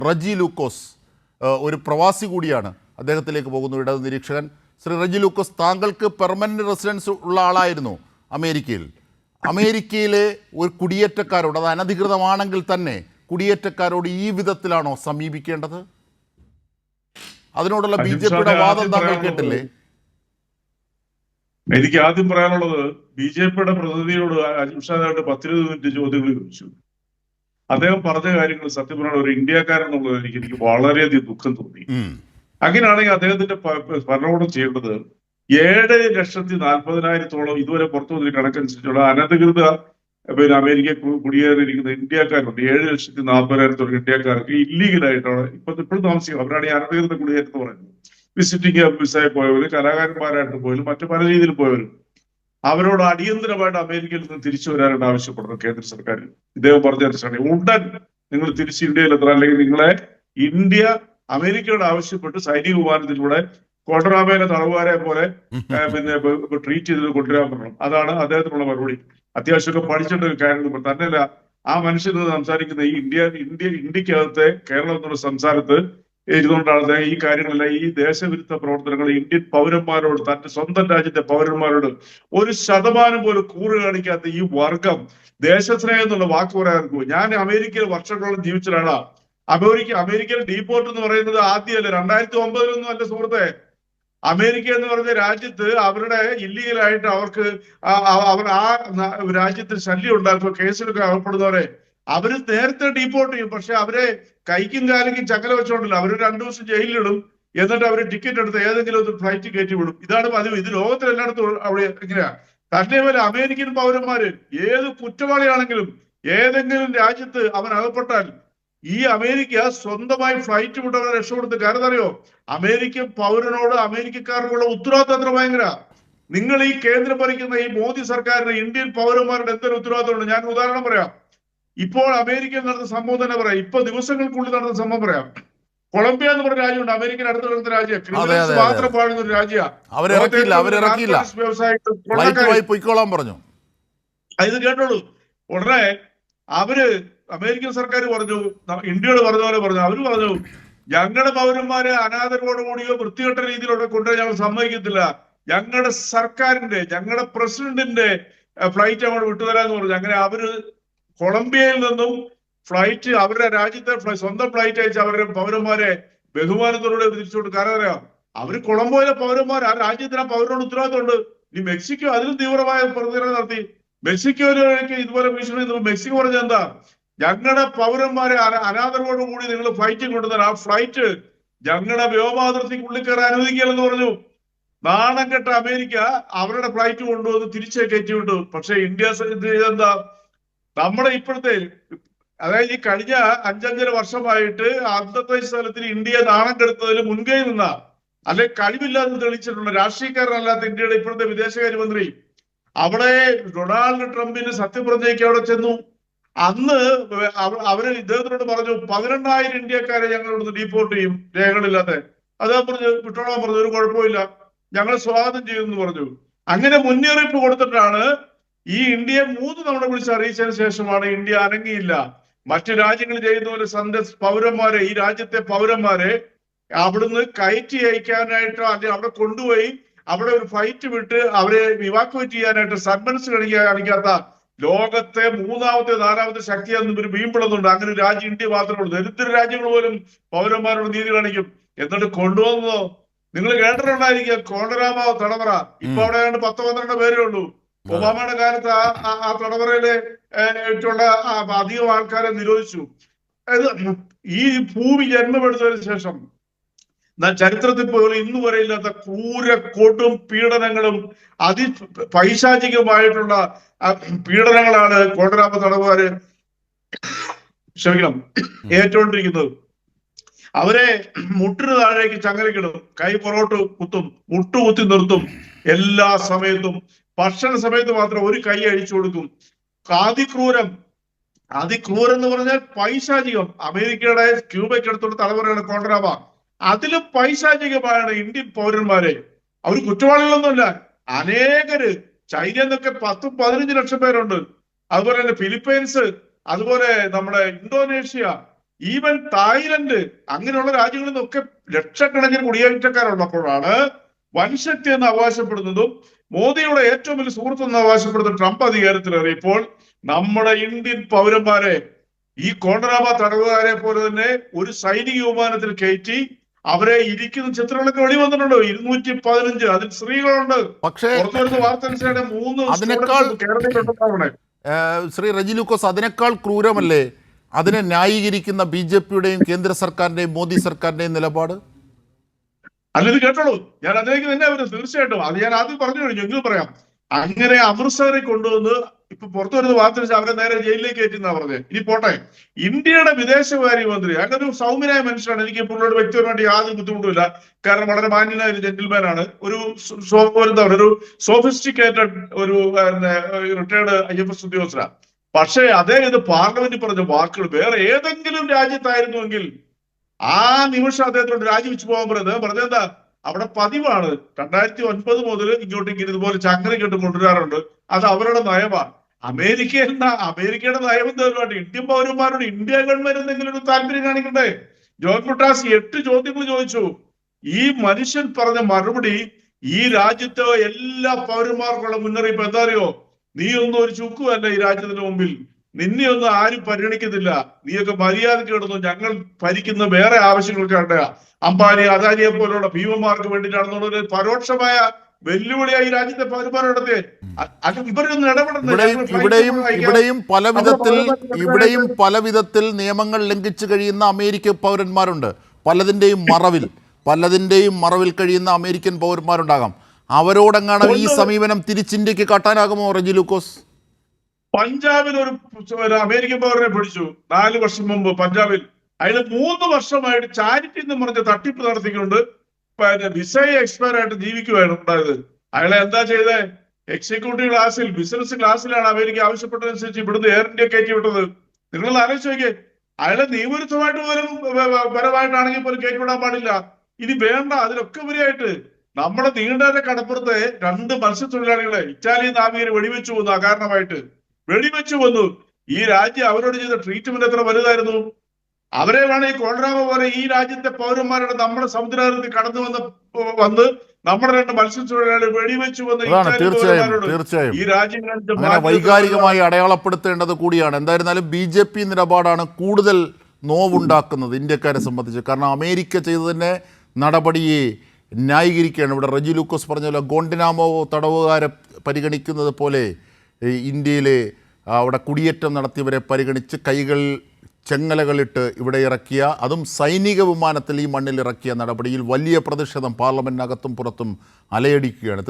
റജി ലൂക്കോസ്, ഒരു പ്രവാസി കൂടിയാണ്. അദ്ദേഹത്തിലേക്ക് പോകുന്നു ഇടത് നിരീക്ഷകൻ. ശ്രീ റജി ലൂക്കോസ്, താങ്കൾക്ക് പെർമനന്റ് റെസിഡൻസ് ഉള്ള ആളായിരുന്നു അമേരിക്കയിൽ. അമേരിക്കയിലെ ഒരു കുടിയേറ്റക്കാരോട്, അത് അനധികൃതമാണെങ്കിൽ തന്നെ കുടിയേറ്റക്കാരോട് ഈ വിധത്തിലാണോ സമീപിക്കേണ്ടത്? അതിനോടുള്ള BJPയുടെ വാദം താങ്കൾ കേട്ടില്ലേ? എനിക്ക് ആദ്യം പറയാനുള്ളത്, BJPയുടെ പ്രതിനിധിയോട് അജിംഷാദായിട്ട് 10-20 മിനിറ്റ് ചോദ്യങ്ങൾ ചോദിച്ചു. അദ്ദേഹം പറഞ്ഞ കാര്യങ്ങൾ സത്യം പറഞ്ഞ ഒരു ഇന്ത്യക്കാരൻ എന്നുള്ളത് എനിക്ക് വളരെയധികം ദുഃഖം തോന്നി. അങ്ങനെയാണെങ്കിൽ അദ്ദേഹത്തിന്റെ ഭരണകൂടം ചെയ്യേണ്ടത് 7,40,000 ഇതുവരെ പുറത്തു വന്നൊരു കണക്കനുസരിച്ചുള്ള അനധികൃത അമേരിക്ക കുടിയേറിയിരിക്കുന്ന ഇന്ത്യക്കാരുണ്ട്. 7,40,000 ഇന്ത്യക്കാർക്ക് ഇല്ലീഗലായിട്ടാണ് ഇപ്പോഴും താമസിക്കുന്നത്. അവരാണ് ഈ അനധികൃത കുടിയേറ്റം എന്ന് പറയുന്നത്. വിസിറ്റിംഗ് വിസയിൽ പോയവര്, കലാകാരന്മാരായിട്ട് പോയാലും മറ്റു പല രീതിയിൽ പോയവരും അവരോട് അടിയന്തരമായിട്ട് അമേരിക്കയിൽ നിന്ന് തിരിച്ചു വരാനായിട്ട് ആവശ്യപ്പെടുന്നു കേന്ദ്ര സർക്കാർ. ഇദ്ദേഹം പറഞ്ഞ ഉടൻ നിങ്ങൾ തിരിച്ച് ഇന്ത്യയിലെത്തണം, അല്ലെങ്കിൽ നിങ്ങളെ ഇന്ത്യ അമേരിക്കയോട് ആവശ്യപ്പെട്ട് സൈനിക വിമാനത്തിലൂടെ കോട്ടറാമയിലെ തടവുകാരെ പോലെ ട്രീറ്റ് ചെയ്ത് കൊണ്ടുവരാൻ പറഞ്ഞു. അതാണ് അദ്ദേഹത്തിനുള്ള മറുപടി. അത്യാവശ്യമൊക്കെ പഠിച്ചിട്ട് കാര്യങ്ങൾ തന്നെയല്ല, ആ മനുഷ്യൻ സംസാരിക്കുന്ന ഈ ഇന്ത്യക്കകത്തെ കേരളം എന്നുള്ള സംസ്ഥാനത്ത് ഇരുന്നുകൊണ്ടാണ് ഈ കാര്യങ്ങളെല്ലാം, ഈ ദേശവിരുദ്ധ പ്രവർത്തനങ്ങൾ ഇന്ത്യൻ പൗരന്മാരോട്, തന്റെ സ്വന്തം രാജ്യത്തെ പൗരന്മാരോട് 1% പോലും കൂറ് കാണിക്കാത്ത ഈ വർഗം ദേശസ്നേഹം എന്നുള്ള വാക്ക് പറയാൻ. ഞാൻ അമേരിക്കയിൽ വർഷങ്ങളോളം ജീവിച്ചതാണ്. അമേരിക്കയിൽ ഡീപോർട്ട് എന്ന് പറയുന്നത് ആദ്യമല്ല, 2009 അല്ല സുഹൃത്തെ. അമേരിക്ക എന്ന് പറഞ്ഞ രാജ്യത്ത് അവരുടെ ഇല്ലീഗലായിട്ട് അവർക്ക് അവർ ആ രാജ്യത്തിൽ ശല്യം ഉണ്ടാക്കുക, കേസിലൊക്കെ അകപ്പെടുന്നവരെ അവര് നേരത്തെ ഡീപ്പോർട്ട് ചെയ്യും. പക്ഷെ അവരെ കൈക്കും കാലിക്കും ചങ്ങല വെച്ചോണ്ടല്ലോ, അവര് 2 ദിവസം ജയിലിലിടും. എന്നിട്ട് അവര് ടിക്കറ്റ് എടുത്ത് ഏതെങ്കിലും ഒരു ഫ്ലൈറ്റ് കയറ്റി വിടും. ഇതാണ് പതിവ്. ഇത് ലോകത്തിലെല്ലായിടത്തും അവിടെ എങ്ങനെയാ. തന്നെപോലെ അമേരിക്കൻ പൗരന്മാര് ഏത് കുറ്റവാളിയാണെങ്കിലും ഏതെങ്കിലും രാജ്യത്ത് അവൻ അകപ്പെട്ടാൽ ഈ അമേരിക്ക സ്വന്തമായി ഫ്ലൈറ്റ് വിട്ടവരെ രക്ഷപ്പെടുത്ത്. കാരണം അറിയോ, അമേരിക്കൻ പൗരനോട് അമേരിക്കക്കാർക്കുള്ള ഉത്തരവാദിത്തം ഭയങ്കര. നിങ്ങൾ ഈ കേന്ദ്രം ഭരിക്കുന്ന ഈ മോദി സർക്കാരിന് ഇന്ത്യൻ പൗരന്മാരുടെ എന്തൊരു ഉത്തരവാദിത്തമുണ്ട്. ഞാൻ ഉദാഹരണം പറയാം. ഇപ്പോൾ അമേരിക്കയിൽ നടന്ന സംഭവം തന്നെ പറയാം. ഇപ്പൊ ദിവസങ്ങൾക്കുള്ളിൽ നടന്ന സംഭവം പറയാം. കൊളംബിയ എന്ന് പറഞ്ഞ രാജ്യമുണ്ട്, അമേരിക്കൻ അടുത്ത് കിടന്ന രാജ്യം, ക്രിമിനൽസ് മാത്രം പാടുന്ന ഒരു രാജ്യമാണ്. ഇത് കേട്ടോളൂ. ഉടനെ അവര് അമേരിക്കൻ സർക്കാർ പറഞ്ഞു, ഇന്ത്യയോട് പറഞ്ഞ പോലെ പറഞ്ഞു. അവര് പറഞ്ഞു, ഞങ്ങളുടെ പൗരന്മാരെ അനാദരവോടുകൂടിയോ വൃത്തികെട്ട രീതിയിലൂടെ കൊണ്ടുപോയി ഞങ്ങൾ സമ്മതിക്കത്തില്ല. ഞങ്ങളുടെ സർക്കാരിന്റെ, ഞങ്ങളുടെ പ്രസിഡന്റിന്റെ ഫ്ലൈറ്റ് അങ്ങോട്ട് വിട്ടുതരാന്ന് പറഞ്ഞു. അങ്ങനെ അവര് കൊളംബിയയിൽ നിന്നും ഫ്ലൈറ്റ്, അവരുടെ രാജ്യത്തെ സ്വന്തം ഫ്ലൈറ്റ് അയച്ച് അവരുടെ പൗരന്മാരെ ബഹുമാനത്തോടെ തിരിച്ചുകൊണ്ട്. കാരണം അറിയാം, അവര് കൊളംബോയിലെ പൗരന്മാർ, ആ രാജ്യത്തിന് ആ പൗരനോട് ഉത്തരവാദിത്തമുണ്ട്. ഈ മെക്സിക്കോ അതിലും തീവ്രമായ പ്രതികരണം നടത്തി. മെക്സിക്കോയിലേക്ക് ഇതുപോലെ ഭീഷണി. മെക്സിക്കോ പറഞ്ഞ എന്താ, ഞങ്ങളുടെ പൗരന്മാരെ അനാദരവോടുകൂടി നിങ്ങൾ ഫ്ലൈറ്റ് കൊണ്ടുവന്നാൽ ആ ഫ്ലൈറ്റ് ഞങ്ങളുടെ വ്യോമാതിർത്തിക്കുള്ളിൽ കയറാൻ അനുവദിക്കില്ലെന്ന് പറഞ്ഞു. നാണം കെട്ട അമേരിക്ക അവരുടെ ഫ്ലൈറ്റ് കൊണ്ടുവന്ന് തിരിച്ചേ കയറ്റി വിട്ടു. പക്ഷെ ഇന്ത്യ എന്താ, നമ്മുടെ ഇപ്പോഴത്തെ, അതായത് ഈ കഴിഞ്ഞ 5-5.5 വർഷമായിട്ട് അന്നത്തെ സ്ഥലത്തിൽ ഇന്ത്യയെ നാണം കെടുത്തതിൽ മുൻകൈ നിന്ന, അല്ലെ കഴിവില്ലാതെ തെളിയിച്ചിട്ടുള്ള രാഷ്ട്രീയക്കാരനല്ലാത്ത ഇന്ത്യയുടെ ഇപ്പോഴത്തെ വിദേശകാര്യമന്ത്രി അവിടെ ഡൊണാൾഡ് ട്രംപിന് സത്യപ്രതിജ്ഞയ്ക്ക് അവിടെ ചെന്നു. അന്ന് അവര് ഇദ്ദേഹത്തിനോട് പറഞ്ഞു, 18,000 ഇന്ത്യക്കാരെ ഞങ്ങളോട് ഡീപ്പോർട്ട് ചെയ്യും രേഖകളില്ലാതെ. അദ്ദേഹം പറഞ്ഞു, വിട്ടോളാൻ പറഞ്ഞു, ഒരു കുഴപ്പമില്ല, ഞങ്ങൾ സ്വാഗതം ചെയ്യുമെന്ന് പറഞ്ഞു. അങ്ങനെ മുന്നറിയിപ്പ് കൊടുത്തിട്ടാണ് ഈ ഇന്ത്യയെ 3 തവണ വിളിച്ച് അറിയിച്ചതിന് ശേഷമാണ് ഇന്ത്യ അനങ്ങിയില്ല. മറ്റു രാജ്യങ്ങൾ ചെയ്യുന്ന പോലെ പൗരന്മാരെ, ഈ രാജ്യത്തെ പൗരന്മാരെ അവിടുന്ന് കയറ്റി അയക്കാനായിട്ടോ അല്ലെങ്കിൽ അവിടെ കൊണ്ടുപോയി അവിടെ ഒരു ഫ്ലൈറ്റ് വിട്ട് അവരെ ഇവാക്യുവേറ്റ് ചെയ്യാനായിട്ട് സന്മനസ് കാണിക്കാത്ത ലോകത്തെ 3ാമത്തെ 4ാമത്തെ ശക്തിയാണെന്ന് ഇവർ വീമ്പിടുന്നുണ്ട്. അങ്ങനെ ഒരു രാജ്യം ഇന്ത്യ മാത്രമേ ഉള്ളൂ. ദരിദ്ര രാജ്യങ്ങൾ പോലും പൗരന്മാരോട് നീതി കാണിക്കും. എന്നിട്ട് കൊണ്ടുവന്നതോ നിങ്ങൾ കേട്ടിട്ടുണ്ടായിരിക്കുക, കോണ്ടരാമ തടവറ. ഇപ്പൊ അവിടെ 10-12 പേരേ ഉള്ളൂ. ഒബാമയുടെ കാലത്ത് ആ തടവറയിലെ അധികം ആൾക്കാരെ നിരോധിച്ചു. ഈ ഭൂമി ജന്മമെടുത്തതിന് ശേഷം ചരിത്രത്തിൽ പോലും ഇന്നു വരെ ഇല്ലാത്ത കൊടും പീഡനങ്ങളും പൈശാചികമായിട്ടുള്ള പീഡനങ്ങളാണ് കോണ്ടരാമ തടവുകാര് ഏറ്റുകൊണ്ടിരിക്കുന്നത്. അവരെ മുട്ടിന് താഴേക്ക് ചങ്ങലക്കിടും, കൈ പുറകോട്ട് കുത്തും, മുട്ടുകുത്തി നിർത്തും. എല്ലാ സമയത്തും ഭക്ഷണ സമയത്ത് മാത്രം ഒരു കൈ അഴിച്ചു കൊടുക്കും. അതിക്രൂരം എന്ന് പറഞ്ഞാൽ പൈശാചികം. അമേരിക്കയുടെ ക്യൂബയ്ക്കടുത്തുള്ള തലമുറയുടെ കോണ്ടരാമ, അതിലും പൈശാചികമാണ് ഇന്ത്യൻ പൗരന്മാരെ. അവർ കുറ്റവാളികളൊന്നുമല്ല. അനേകര് ചൈനയിൽ നിന്നൊക്കെ 10-15 ലക്ഷം പേരുണ്ട്. അതുപോലെ തന്നെ ഫിലിപ്പൈൻസ്, അതുപോലെ നമ്മുടെ ഇന്തോനേഷ്യ, ഈവൻ തായ്ലൻഡ് അങ്ങനെയുള്ള രാജ്യങ്ങളിൽ നിന്നൊക്കെ ലക്ഷക്കണക്കിന് കുടിയേറ്റക്കാരുള്ളപ്പോഴാണ് വൻശക്തി എന്ന് അവകാശപ്പെടുന്നതും മോദിയുടെ ഏറ്റവും വലിയ സുഹൃത്ത് എന്ന് അവകാശപ്പെടുന്ന ട്രംപ് അധികാരത്തിലേറിയപ്പോൾ നമ്മുടെ ഇന്ത്യൻ പൗരന്മാരെ ഈ കോണ്ടറാമ തടവുകാരെ പോലെ തന്നെ ഒരു സൈനിക വിമാനത്തിൽ കയറ്റി അവരെ ഇരിക്കുന്ന ചിത്രങ്ങളൊക്കെ വെളിവന്നിട്ടുണ്ട്. 215 അതിൽ സ്ത്രീകളുണ്ട്. പക്ഷേ പുറത്തു വരുന്ന വാർത്ത അനുസരിച്ച് 3 അതിനേക്കാൾ കേരളത്തിലുണ്ടാവണേ. ശ്രീ റജി ലൂക്കോസ്, അതിനേക്കാൾ ക്രൂരമല്ലേ അതിനെ ന്യായീകരിക്കുന്ന BJP-യുടെയും കേന്ദ്ര സർക്കാരിന്റെയും മോദി സർക്കാരിന്റെയും നിലപാട്? അല്ല, ഇത് കേട്ടോളൂ, ഞാൻ അതിലേക്ക് തന്നെ വരുന്നത്. തീർച്ചയായിട്ടും അത് ഞാൻ ആദ്യം പറഞ്ഞു കഴിഞ്ഞു, എങ്കിലും പറയാം. അങ്ങനെ അമൃത്സറിൽ കൊണ്ടുവന്ന് ഇപ്പൊ പുറത്തു വരുന്ന വാർത്ത അവരെ നേരെ ജയിലിലേക്ക് കയറ്റുന്ന പറഞ്ഞത്. ഇനി പോട്ടെ, ഇന്ത്യയുടെ വിദേശകാര്യമന്ത്രി അങ്ങനെ ഒരു സൗമ്യനായ മനുഷ്യനാണ്. എനിക്ക് പുള്ളിയോട് വ്യക്തിപരമായിട്ട് യാതൊരു ബുദ്ധിമുട്ടുമില്ല. കാരണം വളരെ മാന്യനായ ഒരു ജെന്റിൽമാൻ ആണ്. ഒരു സോഫിസ്റ്റിക്കേറ്റഡ് ഒരു റിട്ടയർഡ് IFS ഉദ്യോഗസ്ഥരാണ്. പക്ഷേ അദ്ദേഹം ഇത് പാർലമെന്റിൽ പറഞ്ഞ വാക്കുകൾ വേറെ ഏതെങ്കിലും രാജ്യത്തായിരുന്നുവെങ്കിൽ ആ നിമിഷം അദ്ദേഹത്തോട് രാജിവെച്ച് പോകാൻ പറഞ്ഞത് എന്താ, അവിടെ പതിവാണ് 2009 മുതൽ ഇങ്ങോട്ടേക്ക് ഇതുപോലെ ചങ്ങല കെട്ട് കൊണ്ടുവരാറുണ്ട്. അത് അവരുടെ നയമാണ്. അമേരിക്കയുടെ നയം എന്തായാലും ഇന്ത്യൻ പൗരന്മാരോട് ഇന്ത്യ ഗവൺമെന്റ് എന്തെങ്കിലും ഒരു താല്പര്യം കാണിക്കണ്ടേ? ജോൺ ബ്രിട്ടാസ് 8 ചോദ്യങ്ങൾ ചോദിച്ചു. ഈ മനുഷ്യൻ പറഞ്ഞ മറുപടി ഈ രാജ്യത്തെ എല്ലാ പൗരന്മാർക്കുള്ള മുന്നറിയിപ്പ് എന്താ അറിയോ? നീയൊന്നും ഒരു ചുക്കുമല്ല ഈ രാജ്യത്തിന് മുമ്പിൽ, നിന്നെയൊന്നും ആരും പരിഗണിക്കുന്നില്ല, നീയൊക്കെ മര്യാദക്ക് കിടന്നു, ഞങ്ങൾ ഭരിക്കുന്ന വേറെ ആവശ്യങ്ങൾക്കാണ്, അംബാനി അദാനിയെ പോലുള്ള ഭീമന്മാർക്ക് വേണ്ടിയിട്ടാണെന്നുള്ളൊരു പരോക്ഷമായ വെല്ലുവിളിയായി രാജ്യത്തെ പൗരന്മാരോടത്തെ ഇവരൊന്നും ഇവിടെയും പല വിധത്തിൽ നിയമങ്ങൾ ലംഘിച്ചു കഴിയുന്ന അമേരിക്കൻ പൗരന്മാരുണ്ട്. പലതിന്റെയും മറവിൽ കഴിയുന്ന അമേരിക്കൻ പൗരന്മാരുണ്ടാകാം. അവരോടെങ്ങാണ് ഈ സമീപനം തിരിച്ചിന്ത്യക്ക് കാട്ടാനാകുമോ റജി ലൂക്കോസ്? പഞ്ചാബിൽ ഒരു അമേരിക്കൻ പൗരനെ പിടിച്ചു 4 വർഷം മുമ്പ്. പഞ്ചാബിൽ അയാൾ 3 വർഷമായിട്ട് ചാരിറ്റി എന്ന് പറഞ്ഞ തട്ടിപ്പ് നടത്തിക്കൊണ്ട് വിസ എക്സ്പയർ ആയിട്ട് ജീവിക്കുവാണ് ഉണ്ടായത്. അയാളെ എന്താ ചെയ്തേ? എക്സിക്യൂട്ടീവ് ക്ലാസ്സിൽ, ബിസിനസ് ക്ലാസ്സിലാണ് അമേരിക്ക ആവശ്യപ്പെട്ടതനുസരിച്ച് ഇവിടുന്ന് എയർ ഇന്ത്യ കയറ്റി വിട്ടത്. നിങ്ങൾ ആലോചിച്ച് നോക്കിയേ, അയാളെ നിയമവിരുദ്ധമായിട്ട് പോലും പരമായിട്ടാണെങ്കിൽ പോലും കയറ്റി വിടാൻ പാടില്ല. ഇനി വേണ്ട, അതിലൊക്കെ ഉപരിയായിട്ട് നമ്മുടെ നീണ്ടേറെ കടപ്പുറത്തെ 2 മത്സ്യത്തൊഴിലാളികളെ ഇറ്റാലിയൻ നാവികരെ വെടിവെച്ചു വന്നു. അകാരണമായിട്ട് വെടിവെച്ചു വന്നു. ഈ രാജ്യം അവരോട് ചെയ്ത ട്രീറ്റ്മെന്റ് എത്ര വലുതായിരുന്നു. അവരെ വേണം ഈ കോളറാമ പോലെ ഈ രാജ്യത്തെ പൗരന്മാരുടെ നമ്മുടെ സമുദ്രത്തിൽ കടന്നു വന്ന് നമ്മുടെ 2 മത്സ്യത്തൊഴിലാളികൾ വെടിവെച്ചു വന്ന് തീർച്ചയായും ഈ രാജ്യം വൈകാരികമായി അടയാളപ്പെടുത്തേണ്ടത് കൂടിയാണ്. എന്തായിരുന്നാലും BJP നിലപാടാണ് കൂടുതൽ നോവുണ്ടാക്കുന്നത് ഇന്ത്യക്കാരെ സംബന്ധിച്ച്. കാരണം അമേരിക്ക ചെയ്തതിനെ നടപടിയെ ന്യായീകരിക്കുകയാണ്. ഇവിടെ റജി ലൂക്കോസ് പറഞ്ഞ പോലെ ഗോണ്ടിനാമോ തടവുകാരെ പരിഗണിക്കുന്നത് പോലെ ഇന്ത്യയിലെ അവിടെ കുടിയേറ്റം നടത്തിയവരെ പരിഗണിച്ച് കൈകൾ ചെങ്ങലകളിട്ട് ഇവിടെ ഇറക്കിയ, അതും സൈനിക വിമാനത്തിൽ ഈ മണ്ണിൽ ഇറക്കിയ നടപടിയിൽ വലിയ പ്രതിഷേധം പാർലമെന്റിനകത്തും പുറത്തും അലയടിക്കുകയാണ്.